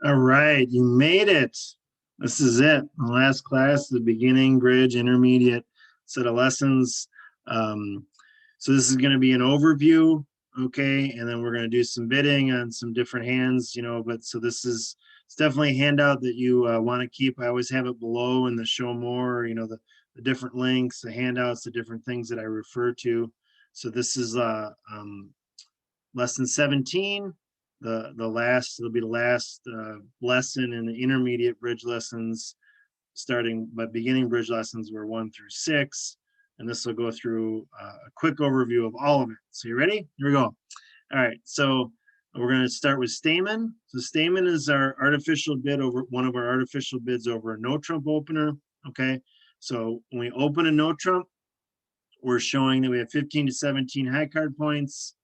All right, you made it. This is it. The last class, the beginning, bridge, intermediate set of lessons. Um, so this is going to be an overview, okay, and then we're going to do some bidding on some different hands, But so this is it's definitely a handout that you want to keep. I always have it below in the show more, the different links, the handouts, the different things that I refer to. So this is lesson 17. It'll be the last lesson in the intermediate bridge lessons, starting by beginning bridge lessons were 1 through 6, and this will go through a quick overview of all of it. So you ready? Here we go. All right, so we're going to start with Stamen. So Stamen is our artificial bid over one of our artificial bids over a no trump opener. Okay, so when we open a no trump, we're showing that we have 15 to 17 high card points,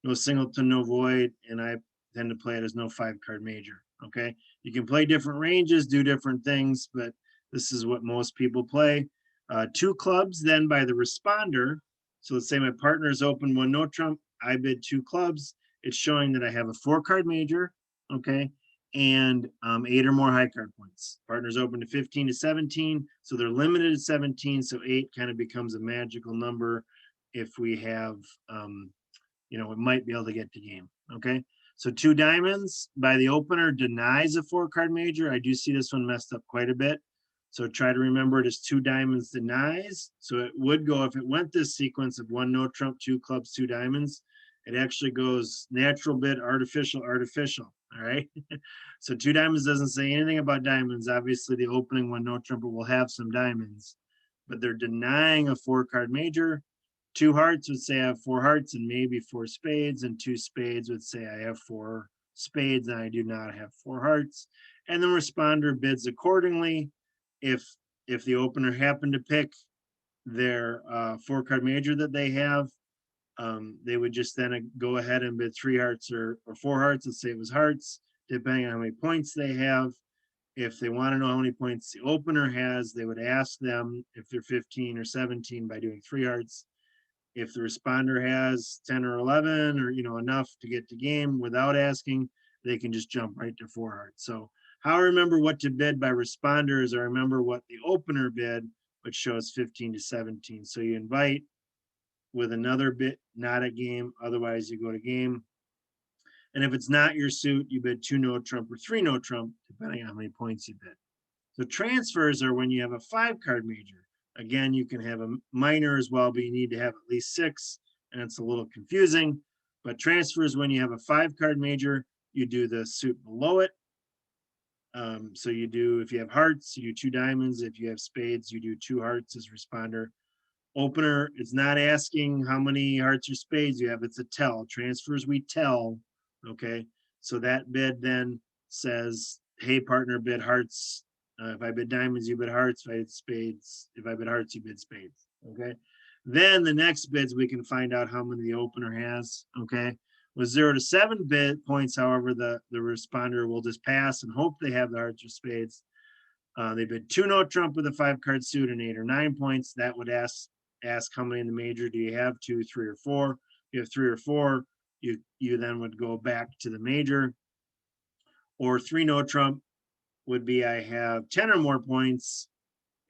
no singleton, no void, and I tend to play it as no 5-card major. Okay, you can play different ranges, do different things, but this is what most people play. 2 clubs then by the responder. So let's say my partner's open one no trump, I bid 2 clubs. It's showing that I have a 4-card major, okay, and 8 or more high card points. Partners open to 15 to 17, so they're limited to 17, so 8 kind of becomes a magical number if we have, we might be able to get to game, okay? So 2 diamonds by the opener denies a 4-card major. I do see this one messed up quite a bit. So try to remember it as 2 diamonds denies. So it would go, if it went this sequence of 1 no trump, 2 clubs, 2 diamonds, it actually goes natural bid, artificial, artificial. All right. So 2 diamonds doesn't say anything about diamonds. Obviously, the opening 1 no trumper will have some diamonds, but they're denying a 4-card major. 2 hearts would say I have 4 hearts and maybe 4 spades, and 2 spades would say I have 4 spades and I do not have 4 hearts. And the responder bids accordingly. If the opener happened to pick their 4-card major that they have, they would just then go ahead and bid 3 hearts or 4 hearts. Let's say it was hearts, depending on how many points they have. If they want to know how many points the opener has, they would ask them if they're 15 or 17 by doing 3 hearts. If the responder has 10 or 11 or enough to get to game without asking, they can just jump right to 4 hearts. So how I remember what to bid by responder is I remember what the opener bid, which shows 15 to 17. So you invite with another bid, not a game, otherwise you go to game. And if it's not your suit, you bid 2 no trump or 3 no trump, depending on how many points you bid. So transfers are when you have a 5-card major. Again, you can have a minor as well, but you need to have at least 6, and it's a little confusing. But transfers when you have a 5-card major, you do the suit below it. So you do, if you have hearts, you do 2 diamonds. If you have spades, you do 2 hearts as responder. Opener, it's not asking how many hearts or spades you have, it's a tell. Transfers, we tell, okay? So that bid then says, hey, partner, bid hearts. If I bid diamonds, you bid hearts. If I bid spades, if I bid hearts, you bid spades, okay? Then the next bids, we can find out how many the opener has, okay? With 0 to 7 bid points, however, the responder will just pass and hope they have the hearts or spades. They bid 2 no trump with a 5-card suit and 8 or 9 points. That would ask how many in the major do you have, 2, 3, or 4. If you have 3 or 4, you then would go back to the major. Or 3 no trump would be I have 10 or more points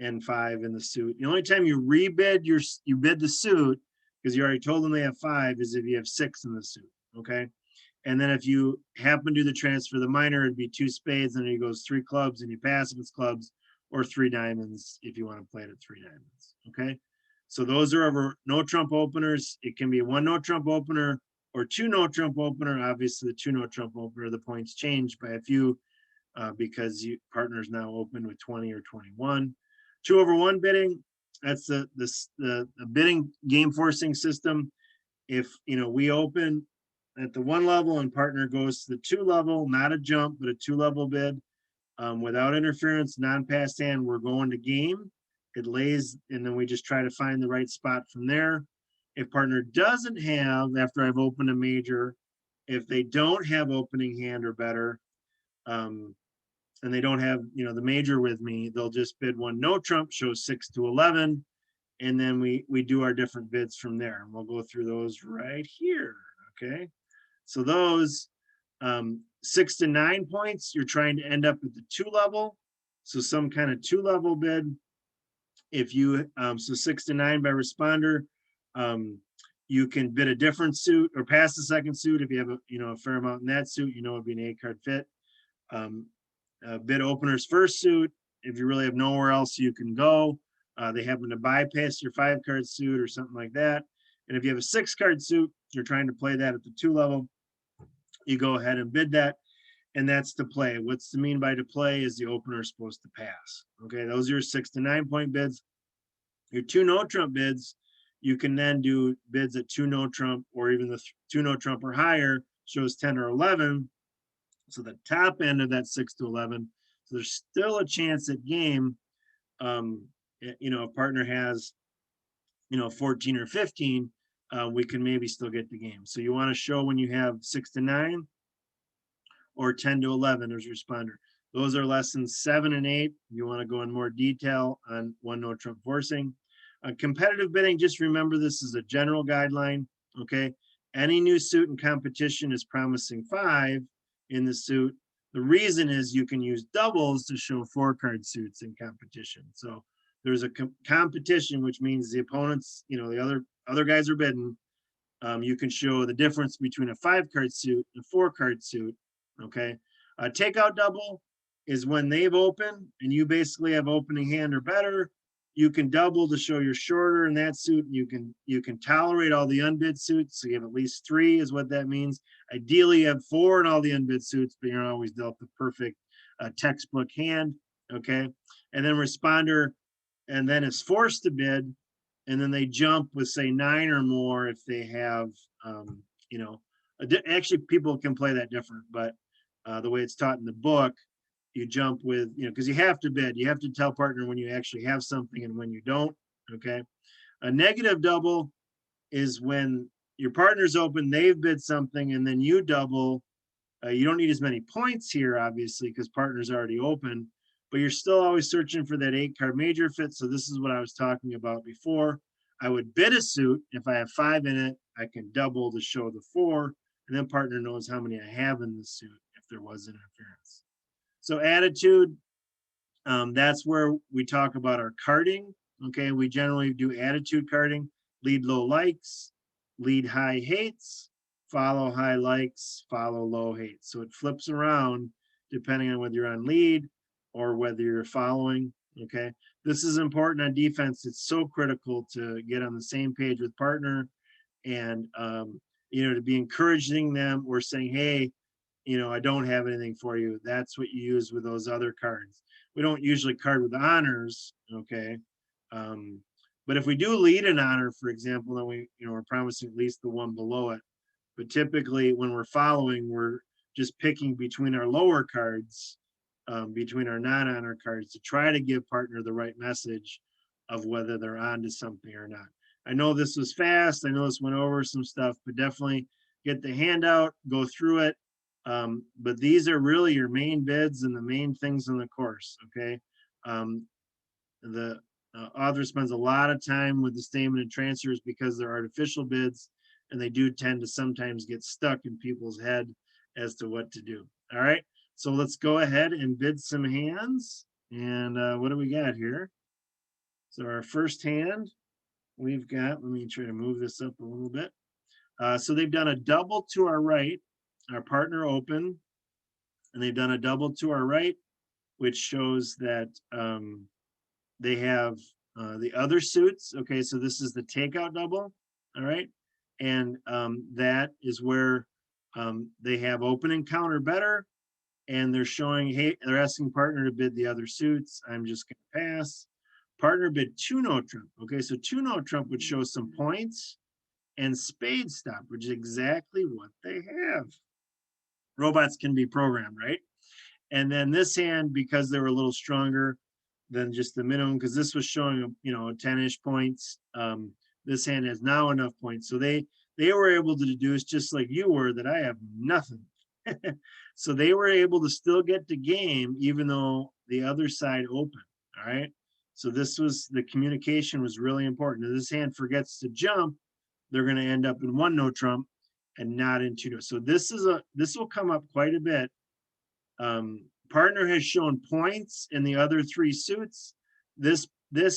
and 5 in the suit. The only time you rebid you bid the suit, because you already told them they have 5, is if you have 6 in the suit, okay? And then if you happen to do the transfer the minor, it'd be 2 spades, and then it goes 3 clubs, and you pass if it's clubs, or 3 diamonds if you want to play it at 3 diamonds, okay? So those are our no trump openers. It can be 1 no trump opener or 2 no trump opener. Obviously, the 2 no trump opener, the points change by a few because partners now open with 20 or 21. 2/1 bidding, that's the bidding game forcing system. If we open at the 1 level and partner goes to the 2 level, not a jump, but a 2 level bid, without interference, non-passed hand, we're going to game. It lays, and then we just try to find the right spot from there. If partner doesn't have, after I've opened a major, if they don't have opening hand or better, and they don't have the major with me, they'll just bid 1 no trump, show 6 to 11, and then we do our different bids from there, and we'll go through those right here. Okay, so those 6 to 9 points, you're trying to end up at the 2 level. So some kind of 2 level bid. If you, so 6 to 9 by responder, you can bid a different suit or pass the second suit. If you have a, a fair amount in that suit, it'd be an 8-card fit. Bid opener's first suit. If you really have nowhere else you can go, they happen to bypass your 5-card suit or something like that. And if you have a 6-card suit, you're trying to play that at the 2 level, you go ahead and bid that. And that's to play. What's to mean by to play is the opener is supposed to pass. Okay, those are your 6 to 9 point bids. Your 2 no trump bids, you can then do bids at 2 no trump or even the 2 no trump or higher, shows 10 or 11. So the top end of that 6 to 11. So there's still a chance at game. A partner has, 14 or 15, we can maybe still get the game. So you want to show when you have 6 to 9 or 10 to 11 as responder. Those are lessons 7 and 8. You want to go in more detail on 1 no trump forcing. Competitive bidding, just remember this is a general guideline, okay? Any new suit in competition is promising 5 in the suit. The reason is you can use doubles to show 4-card suits in competition. So there's a competition, which means the opponents, the other guys are bidding. You can show the difference between a 5-card suit and a 4-card suit, okay? Takeout double is when they've opened and you basically have opening hand or better. You can double to show you're shorter in that suit. You can tolerate all the unbid suits. So you have at least 3 is what that means. Ideally, you have 4 in all the unbid suits, but you're not always dealt the perfect textbook hand. Okay. And then responder, and then is forced to bid. And then they jump with say 9 or more if they have, actually people can play that different, but the way it's taught in the book, you jump with, because you have to bid. You have to tell partner when you actually have something and when you don't, okay? A negative double is when your partner's open, they've bid something, and then you double. You don't need as many points here, obviously, because partner's already open, but you're still always searching for that 8-card major fit. So this is what I was talking about before. I would bid a suit. If I have 5 in it, I can double to show the 4, and then partner knows how many I have in the suit if there was interference. So attitude, that's where we talk about our carding. Okay, we generally do attitude carding, lead low likes, lead high hates, follow high likes, follow low hates. So it flips around depending on whether you're on lead or whether you're following. Okay, this is important on defense. It's so critical to get on the same page with partner and, to be encouraging them or saying, hey, I don't have anything for you. That's what you use with those other cards. We don't usually card with honors, okay? But if we do lead an honor, for example, then we're promising at least the one below it. But typically when we're following, we're just picking between our lower cards, between our non-honor cards to try to give partner the right message of whether they're on to something or not. I know this was fast. I know this went over some stuff, but definitely get the handout, go through it. But these are really your main bids and the main things in the course, okay? The author spends a lot of time with the statement and transfers because they're artificial bids, and they do tend to sometimes get stuck in people's head as to what to do. All right, so let's go ahead and bid some hands. And what do we got here? So our first hand, we've got, let me try to move this up a little bit. So they've done a double to our right, our partner open, and they've done a double to our right, which shows that they have the other suits. Okay, so this is the takeout double, all right? And that is where they have open and counter better, and they're showing, hey, they're asking partner to bid the other suits. I'm just gonna pass. Partner bid 2 no trump. Okay, so 2 no trump would show some points, and spade stop, which is exactly what they have. Robots can be programmed, right? And then this hand, because they were a little stronger than just the minimum, because this was showing 10-ish points. This hand has now enough points, so they were able to deduce, just like you were, that I have nothing. So they were able to still get the game even though the other side opened. All right, so this was, the communication was really important. If this hand forgets to jump, they're going to end up in 1 no trump. and not in two. So this will come up quite a bit. Partner has shown points in the other three suits. This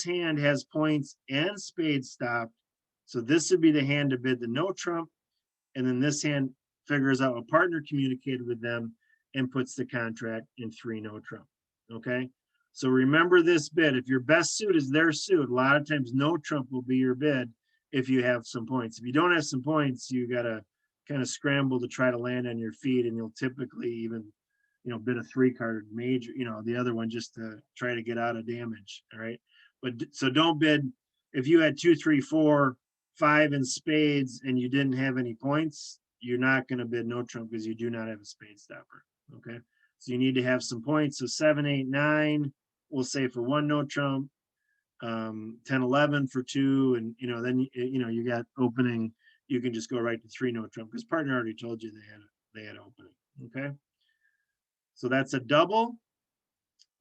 hand has points and spades stopped. So this would be the hand to bid the no trump. And then this hand figures out what partner communicated with them and puts the contract in 3 no trump. Okay. So remember this bid. If your best suit is their suit, a lot of times no trump will be your bid if you have some points. If you don't have some points, you got to kind of scramble to try to land on your feet, and you'll typically even, bid a 3-card major, the other one just to try to get out of damage. All right. But so don't bid if you had 2, 3, 4, 5 in spades and you didn't have any points, you're not going to bid no trump because you do not have a spade stopper. Okay. So you need to have some points. So 7, 8, 9, we'll say for 1 no trump, 10, 11 for 2. And, then, you got opening, you can just go right to 3 no trump because partner already told you they had opening. Okay. So that's a double,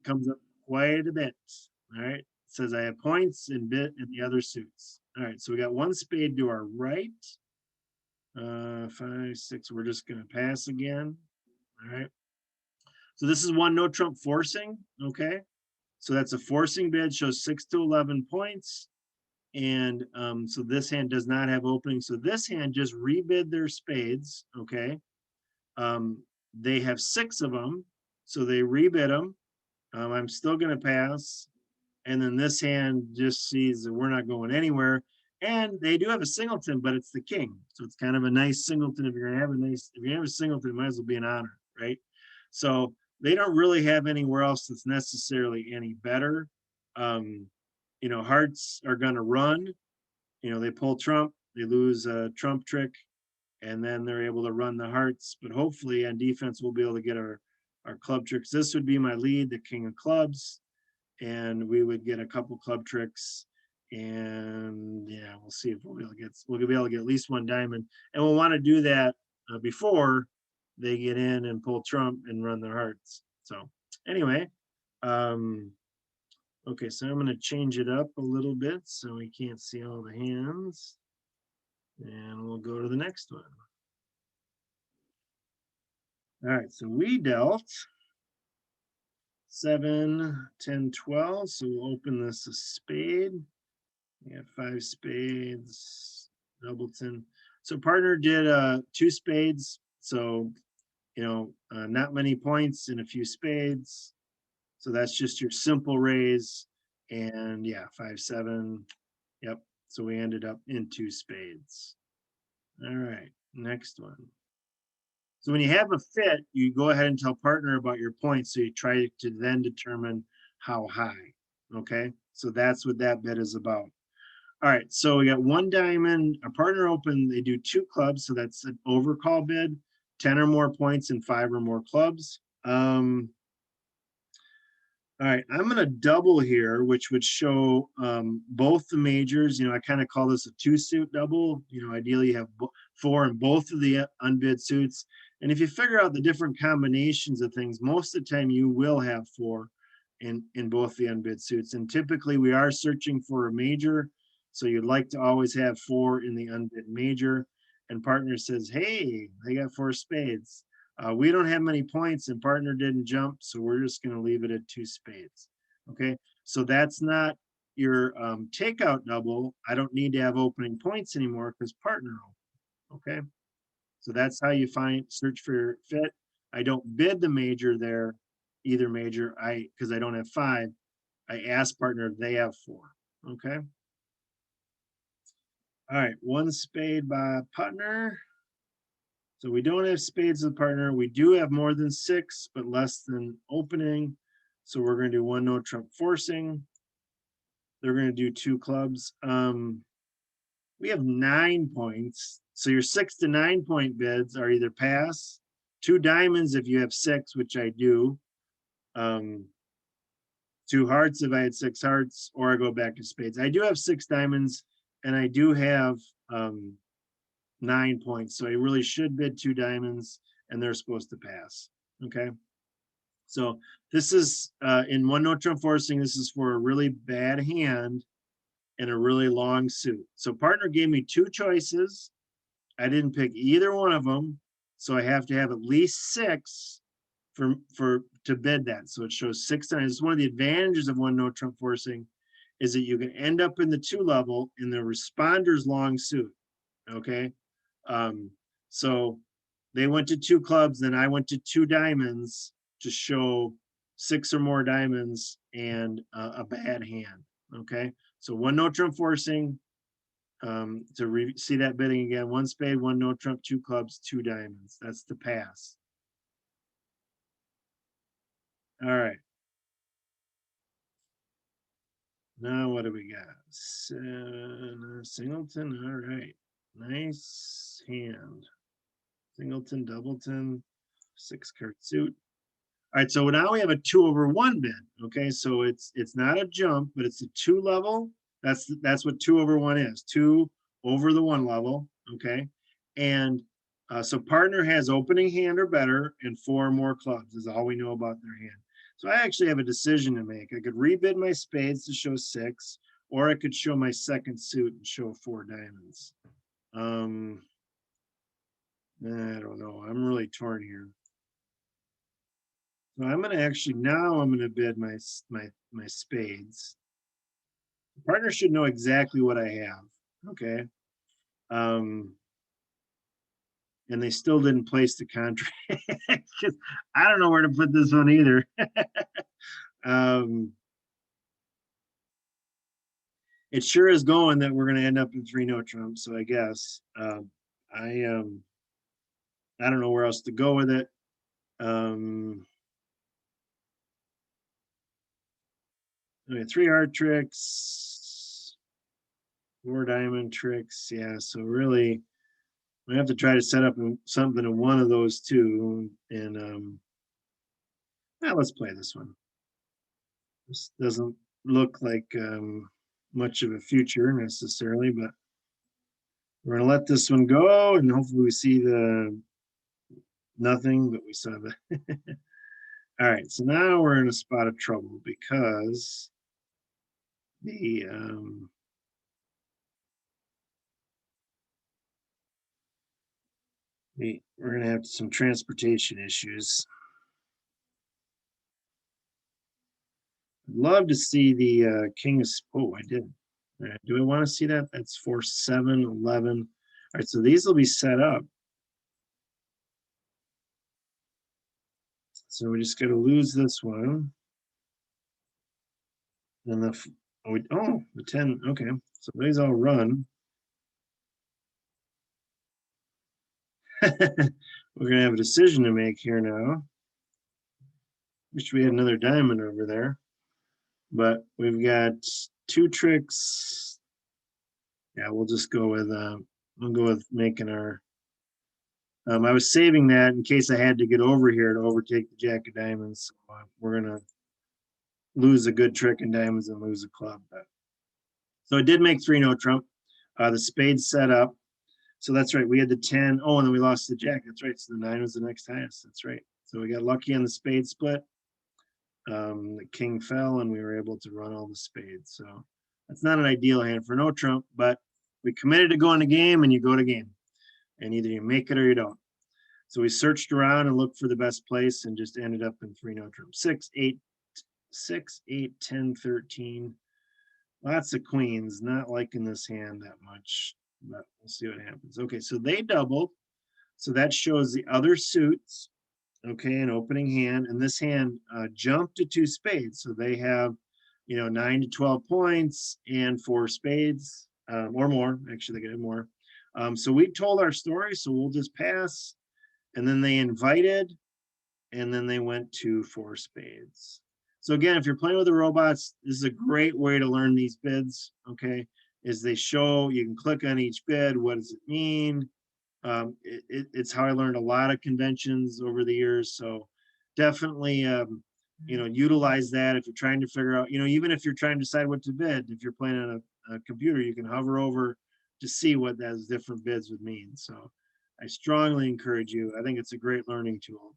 comes up quite a bit. All right. It says I have points in bit in the other suits. All right. So we got 1 spade to our right. 5, 6, we're just going to pass again. All right. So this is 1 no trump forcing. Okay. So that's a forcing bid, shows 6 to 11 points. And so this hand does not have opening. So this hand just rebid their spades. Okay. They have 6 of them. So they rebid them. I'm still going to pass. And then this hand just sees that we're not going anywhere. And they do have a singleton, but it's the king. So it's kind of a nice singleton. If you're going to have if you have a singleton, it might as well be an honor, right? So they don't really have anywhere else that's necessarily any better. Hearts are going to run. They pull trump, they lose a trump trick, and then they're able to run the hearts. But hopefully on defense, we'll be able to get our club tricks. This would be my lead, the king of clubs, and we would get a couple club tricks. And yeah, we'll see if we'll be able to get at least 1 diamond. And we'll want to do that before they get in and pull trump and run their hearts. So anyway, okay, so I'm going to change it up a little bit so we can't see all the hands. And we'll go to the next one. All right, so we dealt 7, 10, 12. So we'll open this a spade. We got 5 spades, doubleton. So partner did 2 spades. So, not many points and a few spades. So that's just your simple raise. And yeah, 5, 7. Yep. So we ended up in 2 spades. All right, next one. So when you have a fit, you go ahead and tell partner about your points. So you try to then determine how high. Okay. So that's what that bid is about. All right. So we got 1 diamond, a partner open. They do 2 clubs. So that's an overcall bid, 10 or more points and 5 or more clubs. All right, I'm going to double here, which would show both the majors. I kind of call this a 2-suit double. Ideally you have 4 in both of the unbid suits. And if you figure out the different combinations of things, most of the time you will have 4 in both the unbid suits. And typically we are searching for a major. So you'd like to always have 4 in the unbid major. And partner says, hey, they got 4 spades. We don't have many points and partner didn't jump, so we're just going to leave it at 2 spades. Okay, so that's not your takeout double. I don't need to have opening points anymore because partner opened. Okay, so that's how you search for your fit. I don't bid the major there, either major, because I don't have 5. I ask partner if they have 4. Okay. All right, 1 spade by partner. So we don't have spades as a partner. We do have more than 6, but less than opening. So we're going to do 1 no trump forcing. They're going to do 2 clubs. We have 9 points. So your 6 to 9 point bids are either pass, 2 diamonds if you have 6, which I do. 2 hearts if I had 6 hearts, or I go back to spades. I do have 6 diamonds, and I do have 9 points. So I really should bid 2 diamonds and they're supposed to pass. Okay. So this is in 1 no trump forcing. This is for a really bad hand and a really long suit. So partner gave me 2 choices. I didn't pick either one of them, so I have to have at least 6 to bid that. So it shows 6 times. It's one of the advantages of one no trump forcing is that you can end up in the 2 level in the responder's long suit. Okay. So they went to 2 clubs, then I went to 2 diamonds to show 6 or more diamonds and a bad hand. Okay. So one no trump forcing, to see that bidding again, 1 spade, 1 no trump, 2 clubs, 2 diamonds. That's the pass. All right. Now what do we got? Singleton. All right. Nice hand. Singleton, doubleton, 6 card suit. All right, so now we have a 2/1 bid. Okay, so it's not a jump, but it's a 2 level. That's what 2/1 is. 2 over the 1 level. Okay, and so partner has opening hand or better and 4 or more clubs is all we know about their hand. So I actually have a decision to make. I could rebid my spades to show 6, or I could show my second suit and show 4 diamonds. I don't know. I'm really torn here. So I'm gonna actually now I'm gonna bid my spades. The partner should know exactly what I have. Okay. And they still didn't place the contract. I don't know where to put this one either. It sure is going that we're gonna end up in 3 no trump. So I guess I don't know where else to go with it. Okay, 3 hard tricks, 4 diamond tricks. Yeah, so really, we have to try to set up something in one of those 2. And let's play this one. This doesn't look like much of a future necessarily, but we're gonna let this one go, and hopefully we see the nothing, but we saw the. All right, so now we're in a spot of trouble because the we're gonna have some transportation issues. I'd love to see the king of. Oh, I did. All right, do I want to see that? That's 4, 7, 11. All right, so these will be set up. So we just got to lose this one. And the 10. Okay, so these all run. We're gonna have a decision to make here now. Wish we had another diamond over there, but we've got 2 tricks. Yeah, we'll just go with we'll go with making our. I was saving that in case I had to get over here to overtake the jack of diamonds. So, we're gonna lose a good trick in diamonds and lose a club. So it did make 3 no trump. The spade set up. So that's right. We had the 10. Oh, and then we lost the jack. That's right. So the 9 was the next highest. That's right. So we got lucky on the spade split. The king fell, and we were able to run all the spades. So that's not an ideal hand for no trump, but we committed to going to game, and you go to game, and either you make it or you don't. So we searched around and looked for the best place, and just ended up in 3 no trump. 6, 8, 10, 13. Lots of queens. Not liking this hand that much, but we'll see what happens. Okay, so they doubled. So that shows the other suits. Okay, an opening hand, and this hand jumped to 2 spades. So they have, 9 to 12 points and 4 spades or more. Actually, they get more. So we told our story, so we'll just pass. And then they invited, and then they went to 4 spades. So again, if you're playing with the robots, this is a great way to learn these bids. Okay, is they show, you can click on each bid. What does it mean? It's how I learned a lot of conventions over the years. So definitely, utilize that if you're trying to figure out, even if you're trying to decide what to bid, if you're playing on a computer, you can hover over to see what those different bids would mean. So I strongly encourage you. I think it's a great learning tool.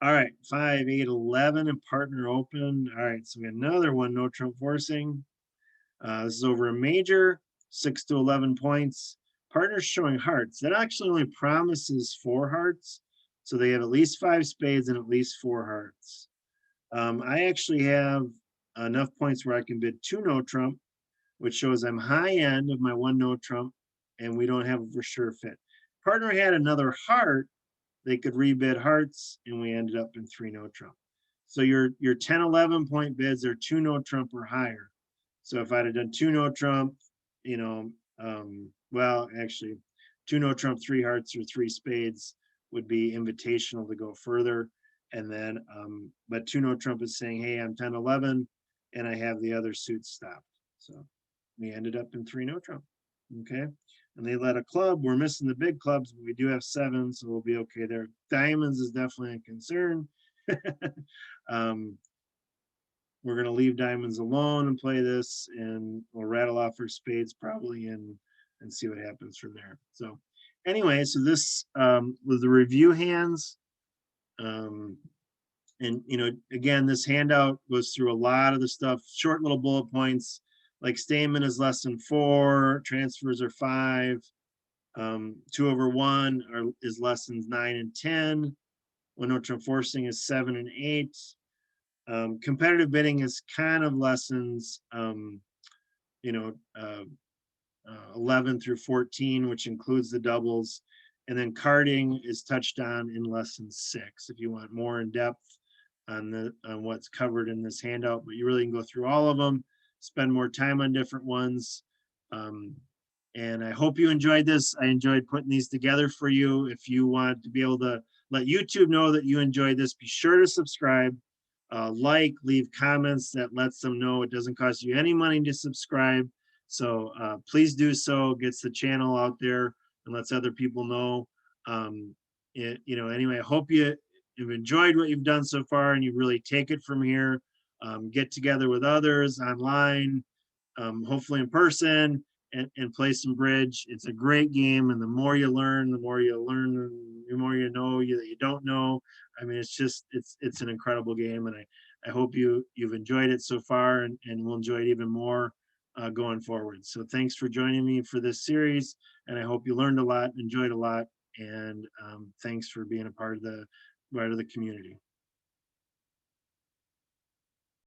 All right, 5, 8, 11, and partner open. All right, so we got another one, no trump forcing. This is over a major, 6 to 11 points. Partners showing hearts, that actually only promises 4 hearts. So they have at least 5 spades and at least 4 hearts. I actually have enough points where I can bid 2 no trump, which shows I'm high end of my 1 no trump, and we don't have a for sure fit. Partner had another heart, they could rebid hearts, and we ended up in 3 no trump. So your 10, 11 point bids are 2 no trump or higher. So if I'd have done 2 no trump, you know, well, actually, 2 no trump, 3 hearts, or 3 spades would be invitational to go further. And then, but 2 no trump is saying, hey, I'm 10, 11, and I have the other suits stopped. So we ended up in 3 no trump. Okay. And they let a club. We're missing the big clubs, but we do have 7, so we'll be okay there. Diamonds is definitely a concern. We're going to leave diamonds alone and play this, and we'll rattle off our spades probably and see what happens from there. So anyway, so this was the review hands. And again, this handout goes through a lot of the stuff, short little bullet points, like Stamen is less than 4, transfers are 5, 2/1 is lessons 9 and 10, one no trump forcing is 7 and 8. Competitive bidding is kind of lessons, 11 through 14, which includes the doubles. And then carding is touched on in lesson 6 if you want more in depth on what's covered in this handout, but you really can go through all of them, spend more time on different ones. And I hope you enjoyed this. I enjoyed putting these together for you. If you want to be able to let YouTube know that you enjoyed this, be sure to subscribe, leave comments that lets them know it doesn't cost you any money to subscribe. So please do so, gets the channel out there and lets other people know. Anyway, I hope you've enjoyed what you've done so far and you really take it from here. Get together with others online, hopefully in person, and play some bridge. It's a great game, and the more you learn, the more you know that you don't know. I mean, it's an incredible game, and I hope you've enjoyed it so far, and will enjoy it even more going forward. So thanks for joining me for this series, and I hope you learned a lot, enjoyed a lot, and thanks for being a part of the community.